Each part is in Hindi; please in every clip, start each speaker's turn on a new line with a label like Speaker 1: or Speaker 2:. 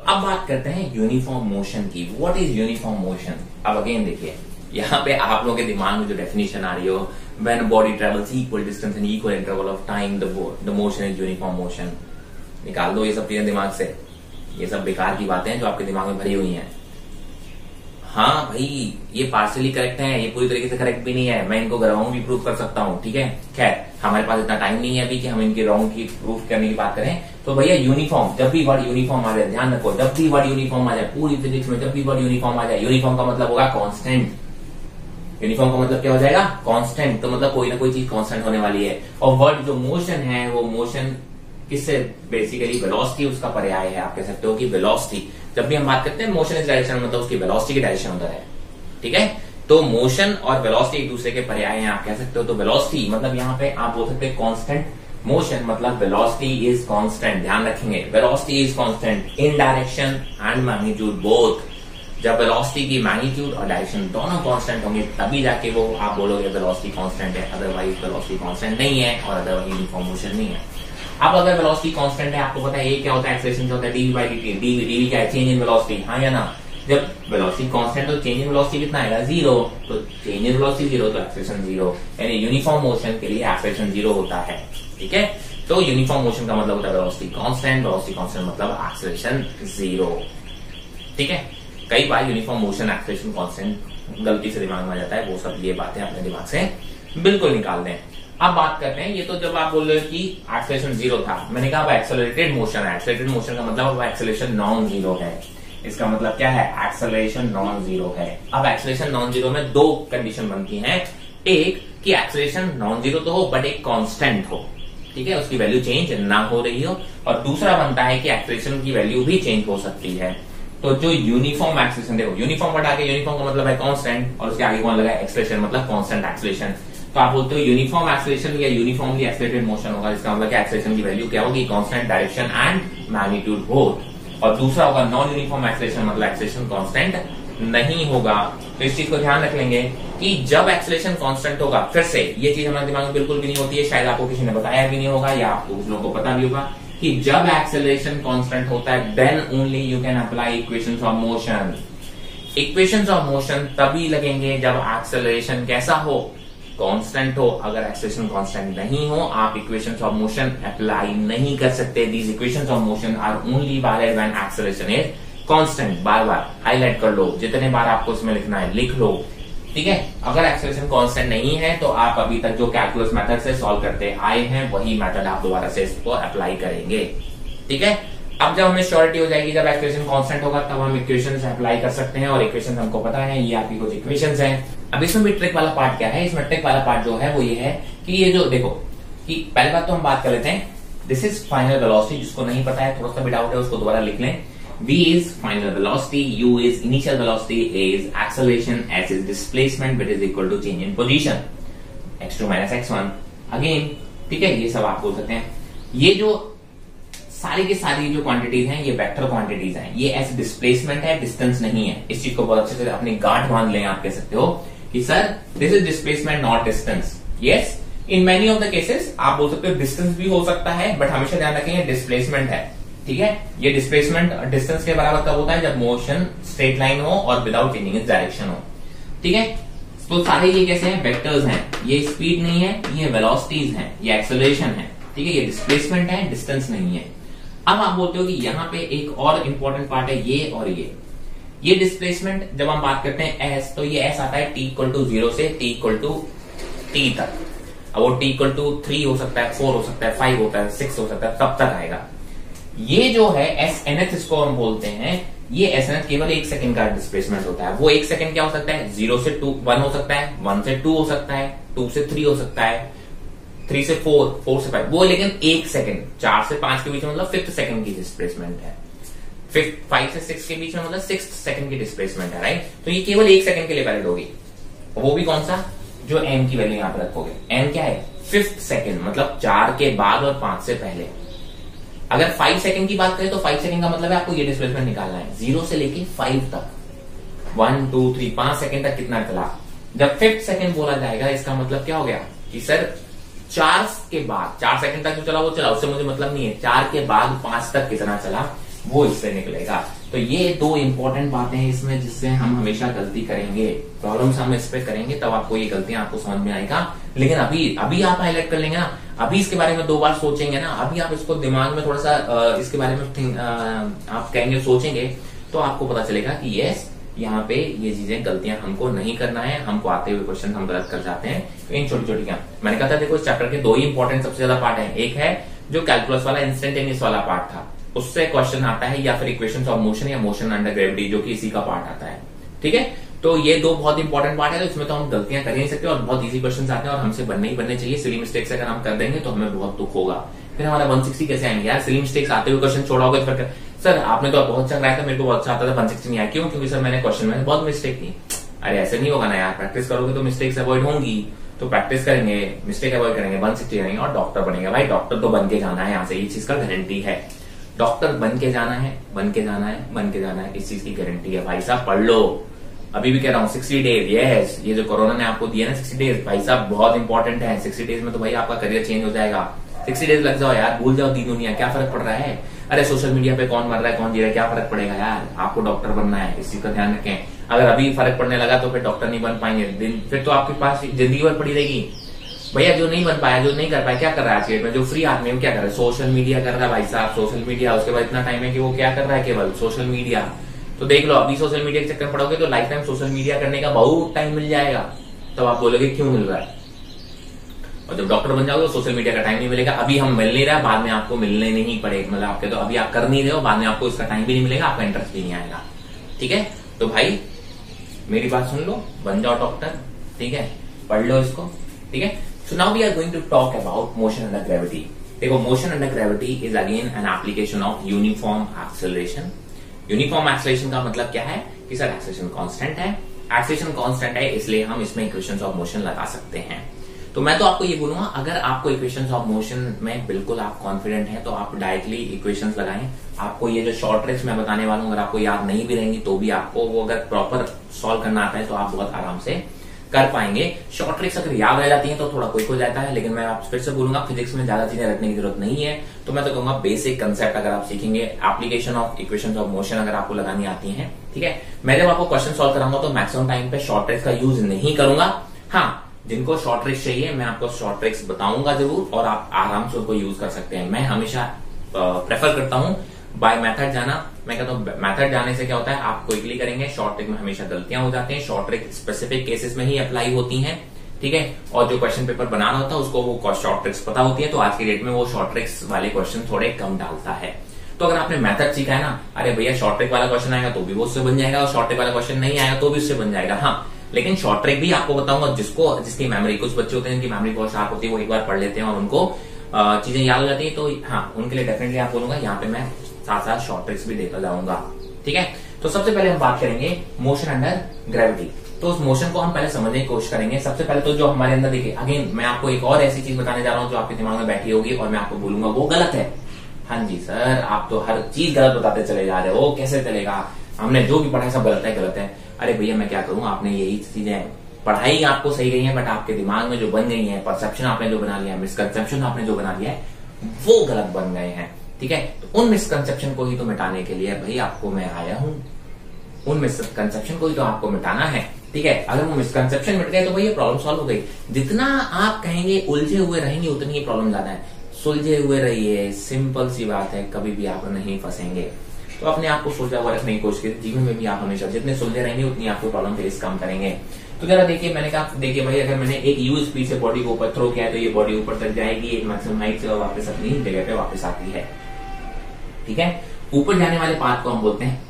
Speaker 1: अब बात करते हैं यूनिफॉर्म मोशन की। What is uniform motion? अब अगेन देखिए, यहाँ पे आप लोगों के दिमाग में जो डेफिनेशन आ रही हो, when body travels equal distance in equal interval of time the motion is uniform motion. निकाल दो ये सब चीजें दिमाग से, ये सब बेकार की बातें हैं जो आपके दिमाग में भरी हुई हैं। हाँ भाई, ये पार्शियली करेक्ट है, ये पूरी तरीके से करेक्ट भी नहीं है, मैं इनको रॉन्ग भी प्रूव कर सकता हूँ, ठीक है। खैर हमारे पास इतना टाइम नहीं है अभी कि हम इनके रॉन्ग की प्रूफ करने की बात करें। तो भैया यूनिफॉर्म, जब भी वर्ड यूनिफॉर्म आ जाए, ध्यान रखो, जब भी वर्ड यूनिफॉर्म आ जाए पूरी फिजिक्स में, जब भी वर्ड यूनिफॉर्म आ जाए, यूनिफॉर्म का मतलब होगा कांस्टेंट। यूनिफॉर्म का मतलब क्या हो जाएगा? कांस्टेंट। तो मतलब कोई ना कोई चीज कांस्टेंट होने वाली है। और वर्ड जो मोशन है, वो मोशन किससे? बेसिकली वेलोसिटी उसका पर्याय है। आप कह सकते हो कि वेलोसिटी, जब भी हम बात करते हैं मोशन इस डायरेक्शन मतलब उसकी वेलोसिटी की डायरेक्शन होता है, ठीक है। तो मोशन और वेलोसिटी एक दूसरे के पर्याय हैं, आप कह सकते हो। तो वेलोसिटी मतलब यहाँ पे आप बोल सकते हैं कांस्टेंट, मोशन मतलब वेलोसिटी इज कांस्टेंट। ध्यान रखेंगे, velocity is constant in direction and magnitude both. जब वेलोसिटी की मैग्नीट्यूड और डायरेक्शन दोनों कांस्टेंट होंगे तभी जाके वो आप बोलोगे वेलोसिटी कांस्टेंट है, अदरवाइज वेलोसिटी कांस्टेंट नहीं है और अदरवाइज यूनिफॉर्म मोशन नहीं है। अब अगर वेलोसिटी कांस्टेंट है, आपको पता है ये क्या होता है, एक्सेलरेशन क्या होता है, dv by d t. Dv क्या है? चेंज इन वेलोसिटी, हाँ या ना। जब वेलोसिटी कांस्टेंट तो चेंज इन वेलोसिटी कितना आएगा? 0। तो चेंज इन वेलोसिटी 0 तो एक्सेलरेशन 0, यानी यूनिफॉर्म मोशन के लिए एक्सेलरेशन 0 होता है, ठीक है। तो यूनिफॉर्म मोशन का मतलब होता है वेलोसिटी कांस्टेंट, वेलोसिटी कांस्टेंट मतलब एक्सेलरेशन 0, ठीक है। कई बार यूनिफॉर्म मोशन एक्सेलरेशन कांस्टेंट गलती से दिमाग में आ जाता है, वो सब ये बातें अपने दिमाग से बिल्कुल निकाल दें। अब बात करते हैं, ये तो जब आप बोल रहे हो कि एक्सेलरेशन 0 था, मैंने कहा अब एक्सेलरेटेड मोशन है। एक्सेलरेटेड मोशन का मतलब अब एक्सेलरेशन नॉन जीरो है। इसका मतलब क्या है? एक्सेलरेशन नॉन जीरो है। अब एक्सेलरेशन नॉन जीरो में दो कंडीशन बनती हैं, एक कि एक्सेलरेशन नॉन जीरो तो हो बट एक कांस्टेंट हो, ठीक है, उसकी वैल्यू चेंज ना हो रही हो, और दूसरा बनता है कि एक्सेलरेशन की वैल्यू भी चेंज हो सकती है। तो जो यूनिफॉर्म एक्सेलरेशन, देखो यूनिफॉर्म वर्ड आगे, यूनिफॉर्म का मतलब है कांस्टेंट और उसके आगे कौन लगा है? एक्सेलरेशन मतलब कांस्टेंट एक्सेलरेशन। तो आप बोलते हो यूनिफॉर्म एक्सेलरेशन या यूनिफॉर्मली एक्सेलरेटेड मोशन होगा, इसका मतलब क्या? एक्सेलरेशन की वैल्यू क्या होगी? Constant direction and magnitude both. और दूसरा होगा नॉन यूनिफॉर्म एक्सेलरेशन, मतलब एक्सेलरेशन कांस्टेंट नहीं होगा। तो इस चीज को ध्यान रख लेंगे कि जब एक्सेलरेशन कांस्टेंट होगा, फिर से ये चीज हमारे दिमाग में बिल्कुल भी नहीं होती है, शायद आपको किसी ने बताया भी नहीं होगा या आपको कुछ लोगों को पता भी होगा कि जब एक्सेलरेशन कांस्टेंट होता है then only you can apply equations of motion. Equations of motion तभी लगेंगे जब एक्सेलरेशन कैसा हो? कांस्टेंट हो। अगर एक्सेलरेशन कांस्टेंट नहीं हो, आप इक्वेशंस ऑफ मोशन अप्लाई नहीं कर सकते। These equations of motion are only valid when acceleration is constant. बार बार हाईलाइट कर लो, जितने बार आपको इसमें लिखना है लिख लो, ठीक है। अगर एक्सेलरेशन कांस्टेंट नहीं है तो आप अभी तक जो कैलकुलस मेथड से सॉल्व करते आए हैं वही मेथड आप दोबारा से इसको अप्लाई करेंगे, ठीक है। अब जब हमें श्योरिटी हो जाएगी जब एक्सेलरेशन कांस्टेंट होगा तब हम इक्वेशंस अप्लाई कर सकते हैं, और इक्वेशंस हमको पता है, ये आपकी कुछ इक्वेशंस हैं। अब इसमें भी ट्रिक वाला पार्ट क्या है? इसमें ट्रिक वाला पार्ट जो है वो ये है कि ये जो देखो कि पहले बात तो हम बात कर लेते हैं, दिस इज फाइनल वेलोसिटी। जिसको नहीं पता है, थोड़ा सा भी डाउट है, उसको दोबारा लिख लें। V is final velocity, U is initial velocity, A is acceleration, S is displacement which is equal to change in position, x2 minus x1 again, ठीक है। ये सब आप बोल सकते हैं। ये जो सारी की सारी जो क्वांटिटीज हैं ये वेक्टर क्वांटिटीज हैं, ये S डिस्प्लेसमेंट है, डिस्टेंस नहीं है। इस चीज को बहुत अच्छे से अपनी गांठ बांध लें। आप कह सकते हो कि sir this is displacement not distance. Yes, in many of the cases आप बोल सकते हो डिस्टेंस भी हो सकता है, बट हमेशा ध्यान रखेंगे डिस्प्लेसमेंट है, ठीक है। ये डिस्प्लेसमेंट डिस्टेंस के बराबर कब होता है? जब मोशन स्ट्रेट लाइन हो और विदाउट चेंजिंग इट्स डायरेक्शन हो, ठीक है। तो सारे ये कैसे हैं? वेक्टर्स हैं। ये स्पीड नहीं है, ये वेलोसिटीज हैं, ये एक्सेलरेशन है, ठीक है। ये डिस्प्लेसमेंट है, डिस्टेंस नहीं है। अब आप बोलते हो कि यहाँ पे एक और इंपॉर्टेंट पार्ट है ये और ये डिस्प्लेसमेंट जब हम बात करते हैं एस, तो ये एस आता है टी इक्वल टू 0 से टी इक्वल टू टी तक। अब वो टी इक्वल टू 3 हो सकता है, 4 हो सकता है, 5 होता है, 6 हो सकता है, तब तक आएगा। ये जो है एस एन एच इसको हम बोलते हैं, ये एस एन एच केवल 1 सेकंड का डिस्प्लेसमेंट होता है। वो 1 सेकंड क्या हो सकता है? 0 से 1 हो सकता है, 1 से 2 हो सकता है, 2 से 3 हो सकता है, 3 से 4, 4 से 5, वो लेकिन 1 सेकंड, 4 से 5 के बीच में मतलब 5th सेकंड की डिस्प्लेसमेंट है, 5 से 6 के बीच में मतलब 6th सेकंड की डिस्प्लेसमेंट है, राइट। तो ये केवल 1 सेकंड के लिए वैलिड होगी, वो भी कौन सा? जो एम की वैल्यू यहां पर रखोगे। एम क्या है? 5th सेकंड, मतलब 4 के बाद और 5 से पहले। अगर 5 सेकंड की बात करें तो 5 सेकंड का मतलब है आपको ये डिस्प्लेसमेंट निकालना है 0 से लेके 5 तक, 1 2 3 5 सेकंड तक कितना चला। जब 5th सेकंड बोला जाएगा इसका मतलब क्या हो गया कि सर 4 के बाद 4 सेकंड तक जो चला वो चला, उससे मुझे मतलब नहीं है। 4 के बाद 5 तक कितना चला, वो इससे निकलेगा। तो ये दो इंपॉर्टेंट बातें हैं इसमें जिससे हम हमेशा गलती करेंगे, प्रॉब्लम्स हम इस पे करेंगे, तब आपको ये गलतियां आपको समझ में आएगा। लेकिन अभी आप हाईलाइट कर लेंगे ना, अभी इसके बारे में 2 बार सोचेंगे ना, अभी आप इसको दिमाग में थोड़ा सा इसके बारे में आप कहेंगे, सोचेंगे, तो आपको पता चलेगा कि यस, यहाँ पे ये चीजें गलतियां हमको नहीं करना है, हमको आते हुए क्वेश्चन हम गलत कर जाते हैं। तो इन छोटी छोटी क्या मैंने कहा था, देखो इस चैप्टर के 2 ही इंपॉर्टेंट सबसे ज्यादा पार्ट है। एक है जो कैलकुलस वाला इंस्टेंटेनियस वाला पार्ट था, उससे क्वेश्चन आता है, या फिर इक्वेशंस ऑफ मोशन या मोशन अंडर ग्रेविटी, जो कि इसी का पार्ट आता है। ठीक है, तो ये 2 बहुत इंपॉर्टेंट पार्ट है, तो इसमें तो हम गलतियां कर ही नहीं सकते और बहुत इजी क्वेश्चन आते हैं और हमसे बनने ही बनने चाहिए। सिली मिस्टेक्स अगर हम कर देंगे तो हमें बहुत दुख होगा, फिर हमारा 160 कैसे आएंगे यार। सिली मिस्टेक्स आते हुए क्वेश्चन छोड़ाओगे तो फिर सर आपने तो बहुत अच्छा कराया था, मेरे को बहुत अच्छा आता था, 160 नहीं आया, क्यों? क्योंकि सर मैंने क्वेश्चन में बहुत मिस्टेक की। अरे ऐसे नहीं होगा ना यार, प्रैक्टिस करोगे तो मिस्टेक्स अवॉइड होंगी, तो प्रैक्टिस करेंगे, मिस्टेक अवॉइड करेंगे, 160 आएंगे और डॉक्टर बनेंगे। भाई डॉक्टर तो बन के जाना है, यहाँ से ये चीज का गारंटी है, डॉक्टर बन के जाना है, बन के जाना है, बन के जाना है, इस चीज की गारंटी है। भाई साहब पढ़ लो, अभी भी कह रहा हूँ 60 डेज, यस, ये जो कोरोना ने आपको दिया ना 60 डेज, भाई साहब बहुत इंपॉर्टेंट है। 60 डेज में तो भाई आपका करियर चेंज हो जाएगा। 60 डेज लग जाओ यार, भूल जाओ दीन दुनिया, क्या फर्क पड़ रहा है। अरे सोशल मीडिया पे कौन मर रहा है कौन जी रहा है, क्या फर्क पड़ेगा यार, आपको डॉक्टर बनना है, इस चीज का ध्यान रखें। अगर अभी फर्क पड़ने लगा तो फिर डॉक्टर नहीं बन पाएंगे, फिर तो आपके पास जिंदगी भर पड़ी रहेगी। भैया जो नहीं बन पाया, जो नहीं कर पाया, क्या कर रहा है आज के डेट में? जो फ्री आदमी है क्या कर रहा है? सोशल मीडिया कर रहा है भाई साहब, सोशल मीडिया। उसके बाद इतना टाइम है कि वो क्या कर रहा है, केवल सोशल मीडिया। तो देख लो, अभी सोशल मीडिया के चक्कर पड़ोगे तो लाइफ टाइम सोशल मीडिया करने का बहुत टाइम मिल जाएगा, तब आप बोलोगे क्यों मिल रहा है। और जब डॉक्टर बन जाओगे तो सोशल मीडिया का टाइम नहीं मिलेगा। अभी हम मिल नहीं रहा, बाद में आपको मिलने नहीं पड़ेगा, मतलब आपके तो अभी आप कर नहीं रहे हो, बाद में आपको इसका टाइम भी नहीं मिलेगा, आपका इंटरेस्ट भी नहीं आएगा। ठीक है, तो भाई मेरी बात सुन लो, बन जाओ डॉक्टर, ठीक है, पढ़ लो इसको। ठीक है, so now we are going to talk about motion under gravity. देखो, motion under gravity is again an application of uniform acceleration. Uniform acceleration का मतलब क्या है कि सर एक्सेलरेशन कांस्टेंट है, एक्सेलरेशन कांस्टेंट है, इसलिए हम इसमें इक्वेशंस ऑफ मोशन लगा सकते हैं। तो मैं तो आपको ये बोलूंगा, अगर आपको इक्वेशंस ऑफ मोशन में बिल्कुल आप कॉन्फिडेंट हैं तो आप डायरेक्टली इक्वेशंस लगाएं। आपको ये जो शॉर्ट ट्रिक्स मैं बताने वाला हूं, अगर आपको याद नहीं भी रहेंगी तो भी आपको वो अगर प्रॉपर सॉल्व करना आता है तो आप बहुत आराम से कर पाएंगे। शॉर्ट ट्रिक्स अगर याद रह जाती हैं तो थोड़ा क्विक हो जाता है, लेकिन मैं आप फिर से बोलूंगा फिजिक्स में ज्यादा चीजें रखने की जरूरत नहीं है। तो मैं तो कहूंगा बेसिक कंसेप्ट अगर आप सीखेंगे, application of equations of motion अगर आपको लगानी आती है, ठीक है। मैं जब आपको क्वेश्चन सॉल्व कराऊंगा तो मैक्सिमम टाइम पे शॉर्ट ट्रिक्स का यूज नहीं करूंगा। हाँ, जिनको शॉर्ट ट्रिक्स चाहिए मैं आपको शॉर्ट ट्रिक्स बताऊंगा जरूर, और आप आराम से उनको यूज कर सकते हैं। मैं हमेशा प्रेफर करता हूं बाय मेथड जाना। मैं कहता हूं मेथड जाने से क्या होता है, आप क्विकली करेंगे, शॉर्ट ट्रिक में हमेशा गलतियां हो जाती हैं। शॉर्ट ट्रिक स्पेसिफिक केसेस में ही अप्लाई होती हैं, ठीक है। और जो क्वेश्चन पेपर बनाना होता है उसको वो शॉर्ट ट्रिक्स पता होती है, तो आज की डेट में वो शॉर्ट ट्रिक्स वाले क्वेश्चन थोड़े कम डालता है। तो अगर आपने मेथड सीखा है ना, अरे भैया शॉर्ट ट्रिक वाला क्वेश्चन आएगा तो भी वो उससे बन जाएगा, और शॉर्ट ट्रिक वाला क्वेश्चन नहीं आएगा तो भी उससे बन जाएगा। हाँ, लेकिन शॉर्ट ट्रिक भी आपको बताऊंगा जिसकी मेमोरी, कुछ बच्चे होते हैं जिनकी मेमोरी बहुत शार्प होती है, वो एक बार पढ़ लेते हैं और उनको चीजें याद हो जाती है, तो हाँ, उनके लिए डेफिनेटली आप बोलूंगा यहाँ पे मैं साथ साथ शॉर्ट ट्रिक्स भी देता जाऊंगा, ठीक है। तो सबसे पहले हम बात करेंगे मोशन अंडर ग्रेविटी। तो उस मोशन को हम पहले समझने की कोशिश करेंगे। सबसे पहले तो जो हमारे अंदर, देखिए अगेन मैं आपको एक और ऐसी चीज बताने जा रहा हूं जो आपके दिमाग में बैठी होगी और मैं आपको बोलूंगा वो गलत है। हाँ जी सर, आप तो हर चीज गलत बताते चले जा रहे हो, कैसे चलेगा, हमने जो भी पढ़ा है सब गलत है गलत है। अरे भैया मैं क्या करूं, आपने यही चीजें पढ़ाई आपको सही गई है, बट आपके दिमाग में जो बन गई है, परसेप्शन आपने जो बना लिया है, मिसकंसेप्शन आपने जो बना लिया है, वो गलत बन गए हैं, ठीक है। तो उन मिसकंसेप्शन को ही तो मिटाने के लिए भाई आपको मैं आया हूं, उन मिसकंसेप्शन को ही तो आपको मिटाना है, ठीक है। अगर वो मिसकंसेप्शन मिट गए तो भैया प्रॉब्लम सॉल्व हो गई। जितना आप कहेंगे उलझे हुए रहेंगे उतनी ही प्रॉब्लम ज्यादा है। सुलझे हुए रहिए, सिंपल सी बात है, कभी भी आप नहीं फंसेंगे। तो अपने आप को सुलझा हुआ रखने की कोशिश करिए। जीवन में भी आप हमेशा जितने सुलझे रहेंगे उतनी आपको प्रॉब्लम फेस कम करेंगे। तो जरा देखिए, मैंने कहा देखिए भाई, अगर मैंने एक यूज स्पीड से बॉडी को ऊपर थ्रो किया है तो ये बॉडी ऊपर तक जाएगी, एक मैक्सिमम हाइट से वापस अपनी जगह पे वापस आती है, ठीक है। ऊपर जाने वाले पाथ को हम बोलते हैं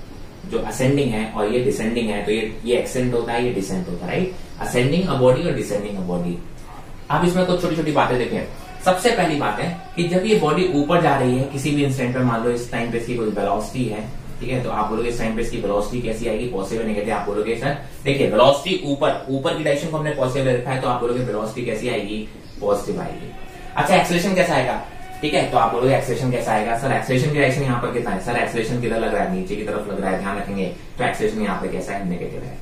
Speaker 1: जो असेंडिंग है, और ये डिसेंडिंग है। तो ये एक्सेंड होता है, ये डिसेंड होता है, राइट। असेंडिंग अ बॉडी और डिसेंडिंग अ बॉडी। अब इसमें कुछ छोटी छोटी बातें देखें। सबसे पहली बात है कि जब ये बॉडी ऊपर जा रही है किसी भी इंस्टेंट पे, मान लो इस टाइम पे इसकी कोई वेलोसिटी है, ठीक है, तो आप बोलोगे इस टाइम पे इसकी वेलोसिटी कैसी आएगी, पॉजिटिव नेगेटिव। आप बोलोगे सर देखिए वेलोसिटी ऊपर की डायरेक्शन को हमने पॉजिटिव रखा है, तो आप बोलोगे वेलोसिटी कैसी आएगी, पॉजिटिव आएगी। अच्छा, एक्सेलरेशन कैसा आएगा, ठीक है, तो आप बोलोगे एक्सेलरेशन कैसा आएगा, सर एक्सेलरेशन की डायरेक्शन यहाँ पर कितना है, सर एक्सेलरेशन किधर लग रहा है, नीचे की तरफ लग रहा है, ध्यान रखेंगे। तो एक्सेलरेशन यहाँ पे कैसा है, नेगेटिव है।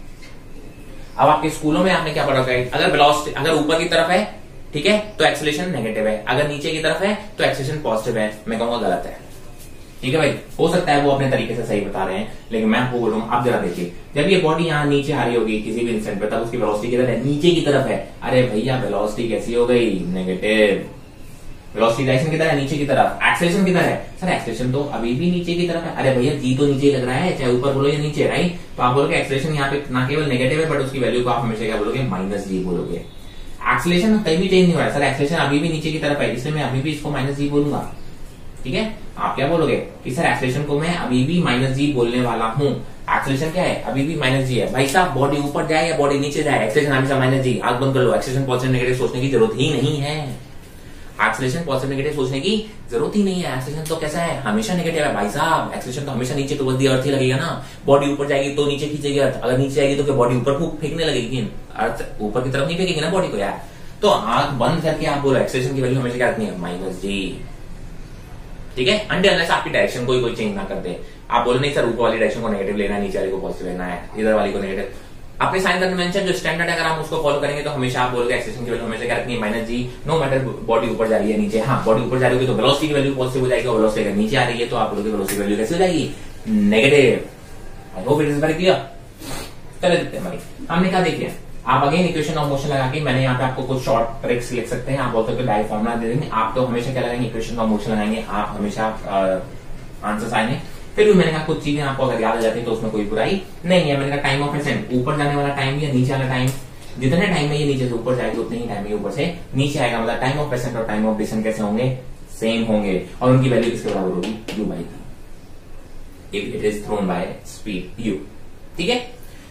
Speaker 1: अब आपके स्कूलों में आपने क्या पढ़ा, अगर वेलोसिटी अगर ऊपर की तरफ है, ठीक है, तो एक्सेलरेशन नेगेटिव है, अगर नीचे की तरफ है तो एक्सेलरेशन पॉजिटिव है। मैं कहूंगा गलत है। ठीक है भाई, हो सकता है वो अपने तरीके से सही बता रहे हैं, लेकिन मैं आपको बोल रहा हूँ आप जरा देखिए, जब ये बॉडी यहाँ नीचे आ रही होगी किसी भी इंस्टेंट पे, तब उसकी वेलोसिटी किधर है, नीचे की तरफ है। अरे भैया वेलोसिटी कैसी हो गई, नेगेटिव। वेलोसिटी डायरेक्शन किधर है, नीचे की तरफ। एक्सेलरेशन किधर है, सर एक्सेलरेशन तो अभी भी नीचे की तरफ है। अरे भैया जी तो नीचे ही लग रहा है, चाहे ऊपर बोलो या नीचे, राइट। तो आप बोलोगे एक्सेलरेशन यहाँ पे ना केवल नेगेटिव है, बट उसकी वैल्यू को आप हमेशा क्या बोलोगे, माइनस जी बोलोगे। एक्सेलरेशन कहीं भी चेंज नहीं हो रहा है, सर एक्सेलरेशन अभी भी नीचे की तरफ है, इसलिए मैं अभी भी इसको माइनस जी बोलूंगा। ठीक है, आप क्या बोलोगे कि सर एक्सेलरेशन को मैं अभी भी माइनस जी बोलने वाला हूँ। एक्सेलरेशन क्या है, अभी भी माइनस जी है। भाई साहब बॉडी ऊपर जाए या बॉडी नीचे जाए, एक्सेलरेशन हमेशा माइनस जी। आंख बंद कर लो, एक्सेलरेशन पॉजिटिव नेगेटिव सोचने की जरूरत ही नहीं है। एक्सेलरेशन पॉजिटिव नेगेटिव सोचने की जरूरत ही नहीं है। एक्सेलरेशन तो कैसा है, हमेशा नेगेटिव है भाई साहब। एक्सेलरेशन तो हमेशा नीचे टुवर्ड्स द अर्थ ही लगेगा ना। बॉडी ऊपर जाएगी तो नीचे खींचेगी अर्थ, अगर नीचे जाएगी तो क्या बॉडी ऊपर फेंकने लगेगी, अर्थ ऊपर की तरफ नहीं फेंकेगी ना बॉडी को यार। तो आंख बंद करके आप बोलो एक्सेलरेशन की वैल्यू हमेशा क्या रखनी है, माइनस जी। ठीक है, अंडर अनलेस आपकी डायरेक्शन कोई चेंज ना कर दे। आप बोलो नहीं सर ऊपर वाली डायरेक्शन को नेगेटिव लेना है, नीचे वाली को पॉजिटिव लेना है, इधर वाली को नेगेटिव। अपने साइन कन्वेंशन जो स्टैंडर्ड है अगर हम उसको फॉलो करेंगे तो हमेशा आप बोलोगे एक्सेलरेशन की वैल्यू हमेशा क्या रखनी है, माइनस जी। नो मैटर बॉडी ऊपर जा रही है नीचे, हाँ बॉडी ऊपर जा रही होगी तो वेलोसिटी की वैल्यू पॉजिटिव हो जाएगी, और वेलोसिटी अगर नीचे आ रही है तो आप बोलोगे वेलोसिटी वैल्यू कैसे हो जाएगी, negative. I hope it is very clear. चले देखते हैं भाई, हमने क्या देखिए, आप अगेन इक्वेशन ऑफ मोशन लगा के, मैंने यहाँ पे आपको कुछ शॉर्ट ट्रिक्स लिख सकते हैं। आप बोल सकते हो डायरेक्ट फॉर्मुला दे देंगे, आप तो हमेशा क्या लगाएंगे, इक्वेशन ऑफ मोशन लगाएंगे, आप हमेशा आंसर्स आएंगे। फिर भी मैंने कहा कुछ चीजें आपको अगर याद आ जाती है तो उसमें कोई बुराई नहीं है। मैंने कहा टाइम ऑफ एसेंट, ऊपर जाने वाला टाइम या नीचे वाला टाइम, जितने टाइम में ये नीचे से ऊपर जाएगी उतने ही टाइम में ऊपर से नीचे आएगा। मतलब टाइम ऑफ एसेंट और टाइम ऑफ डिसेंट कैसे होंगे, सेम होंगे, और उनकी वैल्यू किसके बराबर होगी, you by T, if it is throne by speed you. ठीक है,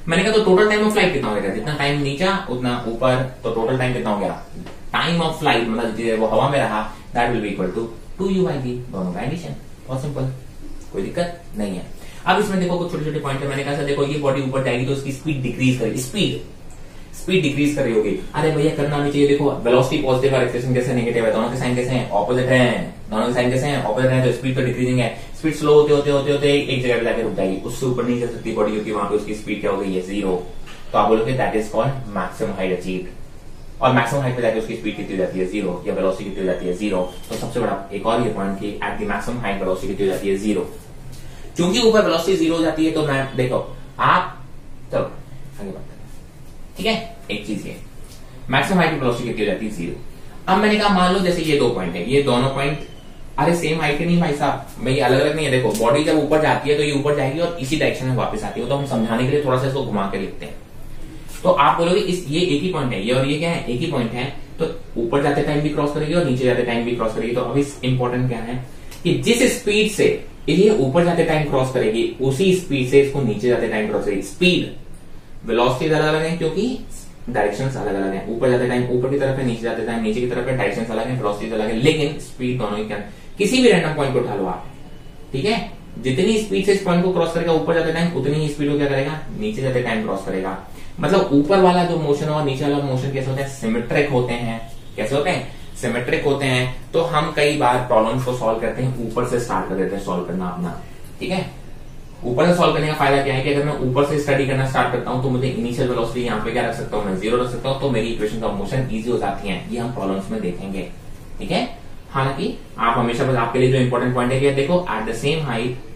Speaker 1: मैंने कहा तो टोटल टाइम ऑफ फ्लाइट कितना हो गया, जितना टाइम नीचा उतना ऊपर, तो टोटल टाइम कितना हो गया, टाइम ऑफ फ्लाइट मतलब जितनी देर वो हवा में रहा, that will be equal to 2u by v, दोनों का एडिशन। बहुत सिंपल, कोई दिक्कत नहीं है। अब इसमें देखो कुछ छोटे छोटे पॉइंट है। मैंने कहा सर देखो ये बॉडी ऊपर जाएगी तो उसकी स्पीड डिक्रीज करेगी, स्पीड डिक्रीज कर रही होगी। अरे भैया करना नहीं चाहिए, देखो वेलोसिटी पॉजिटिव और एक्सेलरेशन कैसे नेगेटिव है, दोनों के साइन कैसे हैं, ऑपोजिट हैं, दोनों के साइन कैसे हैं, ऑपोजिट हैं, तो स्पीड तो डिक्रीजिंग है। स्पीड स्लो होते होते होते होते एक जगह पे जाकर रुक जाएगी, उससे ऊपर नहीं जा सकती बॉडी, क्योंकि वहां पे उसकी स्पीड क्या हो गई है, 0। तो आप बोलोगे that is called maximum height achieved. और मैक्सिमम हाइट पे जाके उसकी स्पीड कितनी हो जाती है, 0, या वेलोसिटी कितनी हो जाती है, 0। तो सबसे बड़ा एक और ये पॉइंट कि at the maximum height velocity कितनी हो जाती है, 0। क्योंकि ऊपर वेलोसिटी 0 हो जाती है तो मैं देखो आप चलो आगे बात करते हैं। ठीक है, एक चीज ये मैक्सिमम हाइट की वेलोसिटी कितनी हो जाती है, 0। अब मैंने कहा मान लो जैसे ये दो पॉइंट है, ये दोनों पॉइंट अरे सेम हाइट के नहीं भाई साहब, भाई अलग अलग नहीं है। देखो बॉडी जब ऊपर जाती है तो ये ऊपर जाएगी और इसी डायरेक्शन में वापस आती है, तो हम समझाने के लिए थोड़ा सा इसको घुमा के लिखते हैं। तो आप बोलोगे इस ये एक ही पॉइंट है, ये और ये क्या है, एक ही पॉइंट है, तो ऊपर जाते टाइम भी क्रॉस करेगी और नीचे जाते टाइम भी क्रॉस करेगी। तो अभी इंपॉर्टेंट क्या है कि जिस स्पीड से ये ऊपर जाते टाइम क्रॉस करेगी उसी स्पीड से इसको नीचे जाते टाइम क्रॉस करेगी। स्पीड वेलोसिटी अलग अलग है क्योंकि डायरेक्शंस अलग अलग है, ऊपर जाते टाइम ऊपर की तरफ है, नीचे जाते टाइम नीचे की तरफ है, डायरेक्शंस अलग है, वेलोसिटी अलग है, लेकिन स्पीड दोनों ही क्या। किसी भी रैंडम पॉइंट को उठा लो आप, ठीक है, जितनी स्पीड से इस पॉइंट को क्रॉस करेगा ऊपर जाते टाइम उतनी ही स्पीड को क्या करेगा, नीचे जाते टाइम क्रॉस करेगा। मतलब ऊपर वाला जो मोशन और नीचे वाला मोशन कैसे होते हैं, सिमेट्रिक होते हैं। कैसे होते हैं, सिमेट्रिक होते हैं। तो हम कई बार प्रॉब्लम्स को सॉल्व करते हैं ऊपर से स्टार्ट कर देते हैं सॉल्व करना अपना। ठीक है, ऊपर से सॉल्व करने का फायदा क्या है कि अगर मैं ऊपर से स्टडी करना स्टार्ट करता हूं तो मुझे इनिशियल वेलोसिटी यहाँ पे क्या रख सकता हूँ, मैं 0 रख सकता हूँ, तो मेरी इक्वेशन ऑफ मोशन इजी हो जाती है। ये हम प्रॉब्लम्स में देखेंगे। ठीक है, हालांकि आप हमेशा बस आपके लिए जो इंपॉर्टेंट पॉइंट है कि देखो एट द सेम हाइट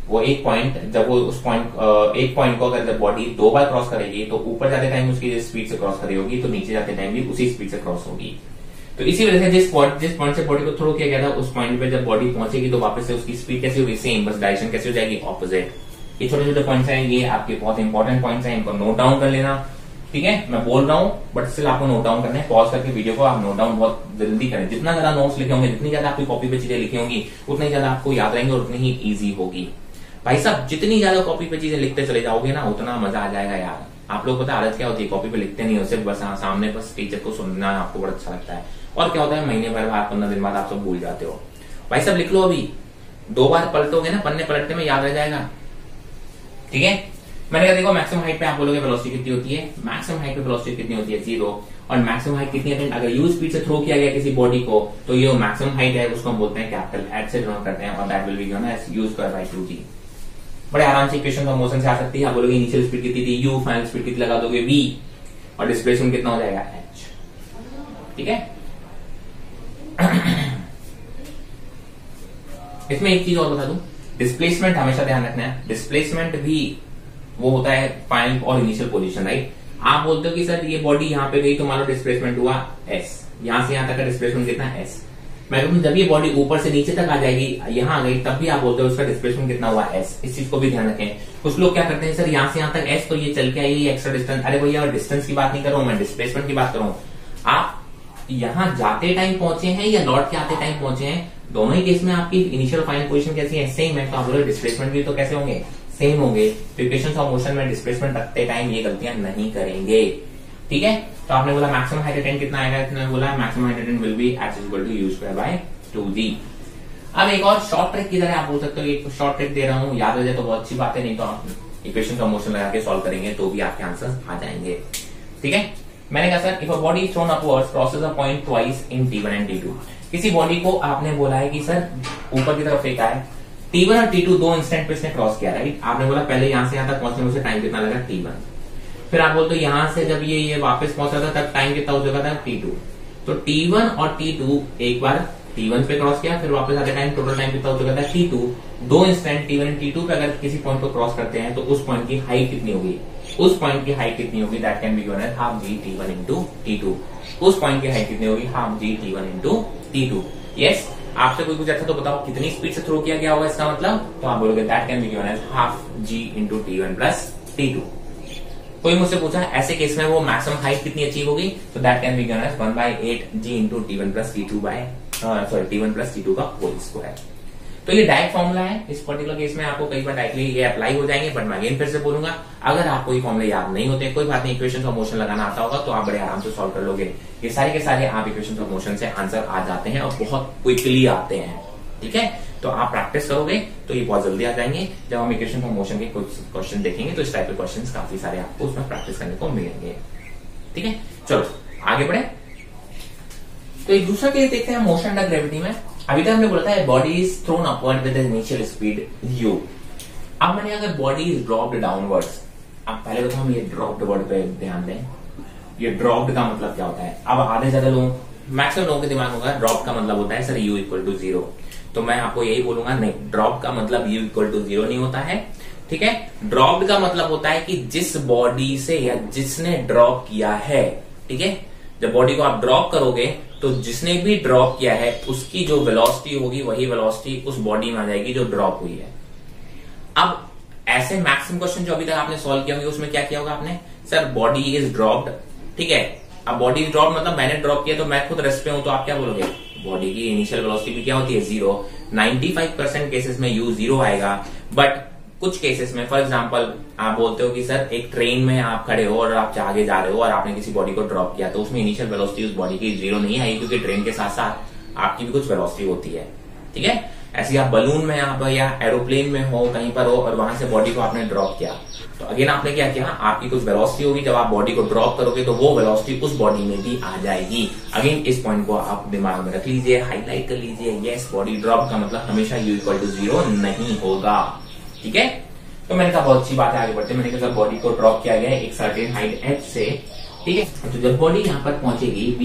Speaker 1: वो एक पॉइंट जब वो उस पॉइंट एक पॉइंट को अगर जब बॉडी 2 बार क्रॉस करेगी तो ऊपर जाते टाइम उसकी स्पीड से क्रॉस करी होगी, तो नीचे जाते टाइम भी उसी स्पीड से क्रॉस होगी। तो इसी वजह से जिस पॉइंट से बॉडी को थ्रो किया गया था उस पॉइंट पे जब बॉडी पहुंचेगी तो वापस से उसकी स्पीड कैसी होगी, सेम, बस डायरेक्शन कैसी हो जाएगी, ऑपोजिट। ये छोटे छोटे पॉइंट्स हैं, ये आपके बहुत इंपॉर्टेंट पॉइंट्स हैं, इनको नोट डाउन कर लेना। ठीक है, मैं बोल रहा हूं बट स्टिल आपको नोट डाउन करना है। पॉज करके वीडियो को आप नोट डाउन बहुत जल्दी करें। जितना ज्यादा नोट्स लिखे होंगे, जितनी ज्यादा आपकी कॉपी पे चीजें लिखी होंगी, उतनी ही ज्यादा आपको याद रहेंगे और उतनी ही ईजी होगी। भाई साहब जितनी ज्यादा कॉपी पे चीजें लिखते चले जाओगे ना उतना मजा आ जाएगा यार। आप लोग पता आदत क्या होती है, कॉपी पे लिखते नहीं हो, सिर्फ बस सामने बस टीचर को सुनना आपको बड़ा अच्छा लगता है। और क्या होता है, महीने भर बाद 15 दिन बाद आप सब भूल जाते हो। भाई साहब लिख लो, अभी 2 बार पलटोगे ना, पन्ने पलटने में याद रह जाएगा। ठीक है, मैंने कहा देखो मैक्सिमम हाइट पे आप बोलोगे वेलोसिटी कितनी होती है, मैक्सिमम हाइट पे वेलोसिटी कितनी होती है, 0। और मैक्सिमम हाइट कितनी है, अगर यू स्पीड से थ्रो किया गया किसी बॉडी को तो ये मैक्सिमम हाइट है, उसको हम बोलते हैं कैपिटल एच से डिनोट करते हैं, और that will be given as u square by 2g। बड़े आराम से इक्वेशन ऑफ मोशन से आ सकती है। आप बोलोगे इनिशियल स्पीड कितनी थी u, फाइनल स्पीड कितनी लगा दोगे v, और डिस्प्लेसमेंट कितना हो जाएगा h। ठीक है इसमें एक चीज और बता दूं, डिस्प्लेसमेंट हमेशा ध्यान रखना है, डिस्प्लेसमेंट भी वो होता है फाइनल और इनिशियल पोजीशन, राइट। आप बोलते हो कि सर ये बॉडी यहाँ पे गई तो मान लो डिस्प्लेसमेंट हुआ एस, यहां से यहां तक का डिस्प्लेसमेंट कितना एस। मैं कहूँ जब ये बॉडी ऊपर से नीचे तक आ जाएगी, यहां आ गई, तब भी आप बोलते हो उसका डिस्प्लेसमेंट कितना हुआ एस। इस चीज को भी ध्यान रखें। कुछ लोग क्या करते हैं, सर यहां से यहां तक एस तो ये चल के आई ये एक्स्ट्रा डिस्टेंस। अरे भैया डिस्टेंस की बात नहीं कर रहा हूं मैं, डिस्प्लेसमेंट की बात कर रहा हूं। आप यहां जाते टाइम पहुंचे हैं या लौट के आते टाइम पहुंचे हैं, दोनों ही केस में आपकी इनिशियल फाइनल पोजीशन कैसी है, सेम है। तो आप बोलो डिस्प्लेसमेंट भी तो कैसे होंगे, सेम होंगे। तो इक्वेशंस ऑफ मोशन में डिस्प्लेसमेंट रखते टाइम ये गलतियां नहीं करेंगे, ठीक है। तो आपने बोला मैक्सिमम हाइट एट कितना आएगा, इसने बोला maximum height at will be h equal to u square by 2g। अब एक और शॉर्ट ट्रिक की तरह आप बोल सकते हो, एक शॉर्ट ट्रिक दे रहा हूं, याद हो जाए तो बहुत अच्छी बात है, नहीं तो आप इक्वेशन ऑफ मोशन लगा के सॉल्व करेंगे तो भी आपके आंसर आ जाएंगे, ठीक है। मैंने कहा sir if a body is throne upwards crosses a point twice in t1 and t2। किसी बॉडी को आपने बोला है कि सर ऊपर की तरफ फेंका है, t1 और t2 दो इंस्टेंट पे इसने क्रॉस किया, राइट। आपने बोला पहले यहां से यहां तक पहुंचने में उसे टाइम कितना लगा t1, फिर आप बोलते हो यहां से जब ये वापस पहुंचा था तब टाइम कितना हो चुका था t2। तो t1 और t2 एक बार t1 पे क्रॉस किया, फिर वापस आते टाइम टोटल टाइम कितना हो चुका था t2। दो इंस्टेंट t1 एंड t2 पे अगर किसी पॉइंट को क्रॉस करते हैं तो उस पॉइंट की हाइट कितनी होगी, उस पॉइंट की हाइट कितनी होगी, that can be given as half g t1 into t2। उस पॉइंट की हाइट कितनी होगी, half g t1 into t2। Yes, आपसे कोई कुछ अच्छा तो बताओ कितनी स्पीड से थ्रो किया गया होगा इसका मतलब, तो आप बोलोगे that can be given as half g into t1 plus t2। कोई मुझसे पूछा ऐसे केस में वो मैक्सिमम हाइट कितनी अचीव होगी, तो that can be given as 1/8 g into t1 plus t2 by t1 plus t2 का होल स्क्वायर। तो ये डायरेक्ट फॉर्मूला है, इस पर्टिकुलर केस में आपको कई बार डायरेक्टली ये अप्लाई हो जाएंगे, बट मैं अगेन फिर से बोलूंगा अगर आपको ये फॉर्मूला याद नहीं होते कोई बात नहीं, इक्वेशन ऑफ मोशन लगाना आता होगा तो आप बड़े आराम से सॉल्व कर लोगे। ये सारे के सारे आप इक्वेशन ऑफ मोशन से आंसर आ जाते हैं और बहुत क्विकली आते हैं, ठीक है। तो आप प्रैक्टिस करोगे तो ये बहुत जल्दी आ जाएंगे। जब हम इक्वेशन ऑफ मोशन के कुछ क्वेश्चन देखेंगे तो इस टाइप के क्वेश्चन काफी सारे आपको उसमें प्रैक्टिस करने को मिलेंगे, ठीक है। चलो आगे बढ़े। तो एक दूसरा केस देखते हैं मोशन अंडर ग्रेविटी में। अभी तक हमने बोला था body is throne upward with initial speed u। अब मैंने अगर बॉडी इज ड्रॉप्ड डाउनवर्ड्स, अब पहले बताओ हम ये ड्रॉप्ड वर्ड पे ध्यान दें, ये ड्रॉप्ड का मतलब क्या होता है। अब आधे ज्यादा लोग मैक्सिमम लोगों के दिमाग होगा ड्रॉप का मतलब होता है सर u इक्वल टू 0। तो मैं आपको यही बोलूंगा नहीं, ड्रॉप का मतलब u इक्वल टू 0 नहीं होता है, ठीक है। ड्रॉप्ड का मतलब होता है कि जिस बॉडी से या जिसने ड्रॉप किया है, ठीक है। जब बॉडी को आप ड्रॉप करोगे तो जिसने भी ड्रॉप किया है उसकी जो वेलोसिटी होगी वही वेलोसिटी उस बॉडी में आ जाएगी जो ड्रॉप हुई है। अब ऐसे मैक्सिमम क्वेश्चन जो अभी तक आपने सॉल्व किया होंगे उसमें क्या किया होगा आपने, सर बॉडी इज ड्रॉप्ड, ठीक है। अब बॉडी इज ड्रॉप्ड मतलब मैंने ड्रॉप किया तो मैं खुद रेस्ट पे हूं, तो आप क्या बोलोगे, बॉडी की इनिशियल वेलोसिटी भी क्या होती है 0। 95% केसेस में u 0 आएगा, बट कुछ केसेस में फॉर एग्जांपल आप बोलते हो कि सर एक ट्रेन में आप खड़े हो और आप आगे जा रहे हो और आपने किसी बॉडी को ड्रॉप किया तो उसमें इनिशियल वेलोसिटी उस बॉडी की 0 नहीं आएगी, क्योंकि ट्रेन के साथ साथ आपकी भी कुछ वेलोसिटी होती है, ठीक है। ऐसे आप बलून में आप या एरोप्लेन में हो कहीं पर हो और वहां से बॉडी को आपने ड्रॉप किया तो अगेन आपने क्या किया, आपकी कुछ वेलोसिटी होगी, जब आप बॉडी को ड्रॉप करोगे तो वो वेलोसिटी उस बॉडी में भी आ जाएगी। अगेन इस पॉइंट को आप दिमाग में रख लीजिए, हाईलाइट कर लीजिए। यस, बॉडी ड्रॉप का मतलब हमेशा u इक्वल टू 0 नहीं होगा, ठीक है। तो मैंने कहा बहुत अच्छी बात है, आगे बढ़ते। मैंने कहा बॉडी को ड्रॉप किया गया है एक सर्टेन हाइट h से, ठीक है। तो जब बॉडी यहाँ पर पहुंचेगी v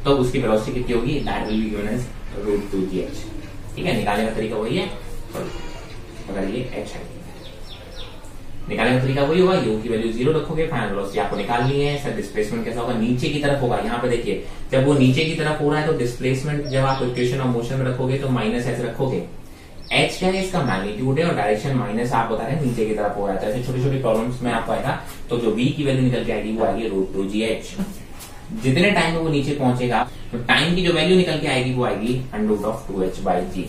Speaker 1: तो उसकी वेलोसिटी कितनी होगी, that will be given as √2gh, ठीक है। निकालने का तरीका वही है, अगर ये h है निकालने का तरीका वही होगा, u की वैल्यू 0 रखोगे, फाइनल वेलोसिटी आपको निकालनी है। सर डिस्प्लेसमेंट कैसा होगा, नीचे की तरफ होगा। यहाँ पे देखिए जब वो नीचे की तरफ हो रहा है तो डिस्प्लेसमेंट जब आप इक्वेशन ऑफ मोशन में रखोगे तो -h रखोगे। h क्या है, इसका मैग्नीट्यूड है और डायरेक्शन माइनस आप बता रहे हैं नीचे की तरफ हो रहा है। तो ऐसे छोटी छोटी प्रॉब्लम्स में आपको आएगा तो जो v की वैल्यू निकल के आएगी वो आएगी √2gh। जितने टाइम में वो नीचे पहुंचेगा तो टाइम की जो वैल्यू निकल के आएगी वो आएगी √2h/g,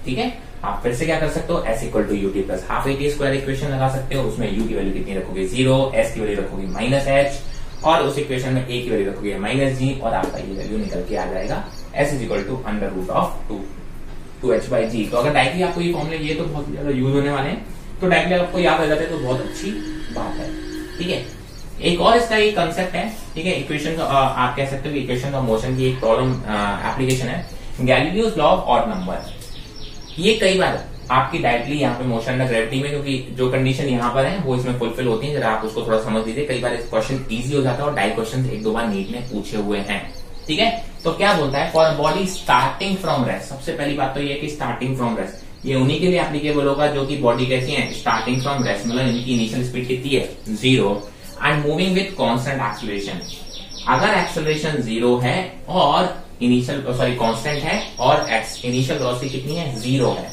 Speaker 1: ठीक है। आप फिर से क्या कर सकते हो, s equal to ut plus half at square equation लगा सकते हो। उसमें u की वैल्यू कितनी रखोगे 0, s की वैल्यू रखोगे -h और उस इक्वेशन में a की वैल्यू रखोगे -g और आपका ये वैल्यू निकल के आ जाएगा s is equal to √2h/g। तो अगर डायरेक्टली आपको ये फॉर्मूले ये तो बहुत ज्यादा यूज होने वाले हैं, तो डायरेक्टली आपको याद आ जाते हैं तो बहुत अच्छी बात है, ठीक है। एक और इसका एक कंसेप्ट है, ठीक है। इक्वेशन आप कह सकते हो कि इक्वेशन ऑफ मोशन की एक प्रॉब्लम एप्लीकेशन है, Galileo's law of odd number. ये कई बार आपकी डायरेक्टली यहाँ पे मोशन अंडर ग्रेविटी में, क्योंकि जो कंडीशन यहाँ पर है वो इसमें फुलफिल होती है, जरा आप उसको थोड़ा समझ लीजिए। कई बार इस क्वेश्चन इजी हो जाता है और डायरेक्ट क्वेश्चन एक दो बार नीट में पूछे हुए हैं, ठीक है। तो क्या बोलता है, for body starting from rest, सबसे पहली बात तो ये है कि स्टार्टिंग फ्रॉम रेस्ट ये उन्हीं के लिए एप्लीकेबल होगा जो कि बॉडी कैसी है, स्टार्टिंग फ्रॉम रेस्ट, मतलब इनकी इनिशियल स्पीड कितनी है, 0, and moving with constant acceleration. अगर एक्सेलरेशन 0 है और कांस्टेंट है और इनिशियल वेलोसिटी कितनी है, 0 है,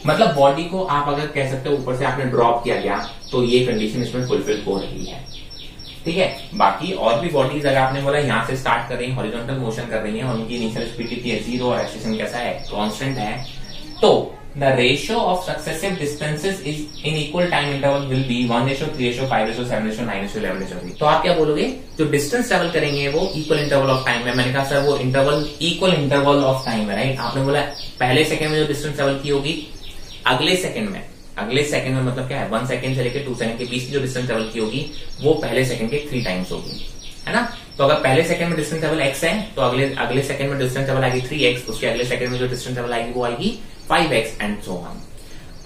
Speaker 1: मतलब बॉडी को आप अगर कह सकते हो ऊपर से आपने ड्रॉप किया गया, तो ये कंडीशन इसमें फुलफिल हो रही है। ठीक है, बाकी और भी बॉडीज अगर आपने बोला यहां से स्टार्ट कर रही है, हॉरिजॉन्टल मोशन कर रही है और उनकी इनिशियल स्पीड कितनी है, 0 और एक्सेलरेशन कैसा है, कांस्टेंट है, तो the ratio of successive distances is in equal time interval will be 1:3:5:7:9:11:3। तो आप क्या बोलोगे, जो डिस्टेंस ट्रेवल करेंगे वो इक्वल इंटरवल ऑफ टाइम में। मैंने कहा सर वो interval equal interval of time है, राइट। आपने बोला पहले सेकंड में जो डिस्टेंस ट्रेवल की होगी, अगले सेकंड में मतलब क्या है, 1 सेकंड से लेकर 2 सेकंड के बीच की जो डिस्टेंस ट्रेवल की होगी वो पहले सेकंड के 3 टाइम्स होगी, है ना। तो अगर पहले सेकंड में डिस्टेंस ट्रेवल x है तो अगले सेकंड में डिस्टेंस ट्रेवल आएगी 3x, उसके अगले सेकंड में जो डिस्टेंस ट्रेवल आएगी वो आएगी 5x एंड सो ऑन।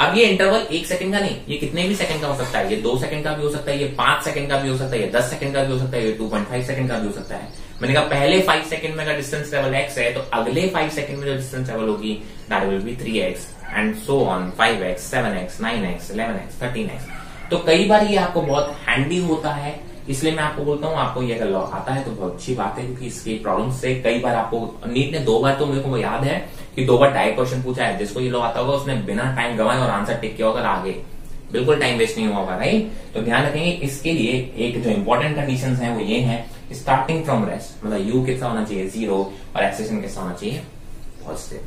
Speaker 1: अब ये इंटरवल 1 सेकंड का नहीं, ये कितने भी सेकंड का हो सकता है, ये 2 सेकंड का भी हो सकता है, ये 5 सेकंड का भी हो सकता है, ये 10 सेकंड का भी हो सकता है, ये 2.5 सेकंड का भी हो सकता है। मैंने कहा पहले 5 सेकंड में अगर डिस्टेंस ट्रेवल x है तो अगले 5 सेकंड में जो डिस्टेंस ट्रेवल होगी that will B 3x and so on, 5x, 7x, 9x, 11x, 13x। तो कई बार ये आपको बहुत हैंडी होता है, इसलिए मैं आपको बोलता हूँ आपको ये अगर लॉ आता है तो बहुत अच्छी बात है, क्योंकि इसके प्रॉब्लम से कई बार आपको नीट ने 2 बार, तो मेरे को याद है कि 2 बार टाइप क्वेश्चन पूछा है, जिसको ये लॉ आता होगा उसने बिना टाइम गवाए और आंसर टिक किया होगा आगे, बिल्कुल टाइम वेस्ट नहीं हुआ होगा, राइट। तो ध्यान रखेंगे इसके लिए एक जो इंपॉर्टेंट कंडीशंस है वो ये है, स्टार्टिंग फ्रॉम रेस्ट, मतलब यू कितना होना चाहिए, 0 और एक्सेलरेशन कैसा होना चाहिए, पॉजिटिव।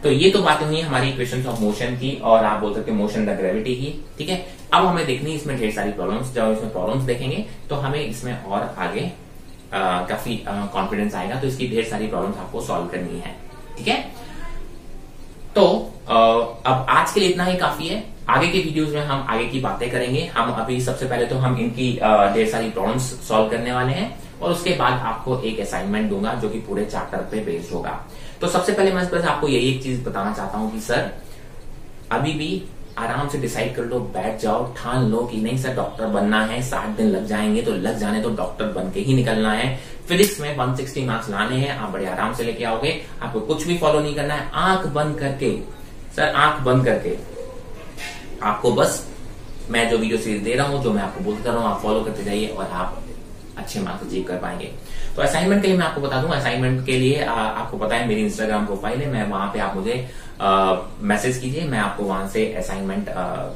Speaker 1: तो ये तो बातें हुई हमारी इक्वेशंस ऑफ मोशन की, और आप बोल सकते हैं मोशन द ग्रेविटी की। ठीक है, अब हमें देखनी है इसमें ढेर सारी प्रॉब्लम्स, जब इसमें प्रॉब्लम्स देखेंगे तो हमें इसमें और आगे काफी कॉन्फिडेंस आएगा, तो इसकी ढेर सारी प्रॉब्लम्स आपको सॉल्व करनी है। ठीक है, तो अब आज के लिए इतना ही काफी है, आगे के वीडियोस में हम आगे की बातें करेंगे। हम अभी सबसे पहले तो हम इनकी ढेर सारी प्रॉब्लम्स सॉल्व करने वाले हैं, और उसके बाद आपको एक असाइनमेंट दूंगा जो कि पूरे चैप्टर पे बेस्ड होगा। तो सबसे पहले मैं बस आपको यही एक चीज बताना चाहता हूं कि सर अभी भी आराम से डिसाइड कर लो, बैठ जाओ, ठान लो कि नहीं सर डॉक्टर बनना है, 60 दिन लग जाएंगे तो लग जाने, तो डॉक्टर बन के ही निकलना है। फिजिक्स में 160 मार्क्स लाने हैं, आप बड़े आराम से लेके आओगे, आपको कुछ भी फॉलो नहीं करना है, आंख बंद करके, सर आंख बंद करके आपको बस मैं जो वीडियो सीरीज दे रहा हूं, जो मैं आपको बोलता रहा हूं, आप फॉलो करते जाइए और आप अच्छे मार्क्स अचीव कर पाएंगे। तो असाइनमेंट के लिए मैं आपको बता दूं, असाइनमेंट के लिए आपको पता है मेरी इंस्टाग्राम प्रोफाइल है, मैं वहां पे आप मुझे मैसेज कीजिए, मैं आपको वहां से असाइनमेंट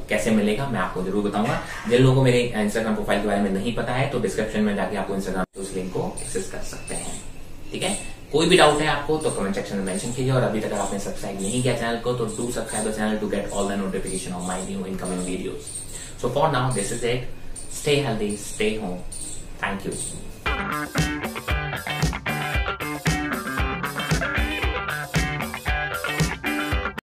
Speaker 1: कैसे मिलेगा मैं आपको जरूर बताऊंगा। जिन लोगों को मेरे इंस्टाग्राम प्रोफाइल के बारे में नहीं पता है तो डिस्क्रिप्शन में जाके आपको इंस्टाग्राम उस लिंक को एक्सेस कर सकते हैं। ठीक है, कोई भी डाउट है आपको तो कमेंट सेक्शन में मेंशन कीजिए, और अभी तक आपने सब्सक्राइब नहीं किया चैनल को तो do subscribe the channel to get all the notification of my new incoming videos. So for now this is it, stay healthy, stay home, thank you.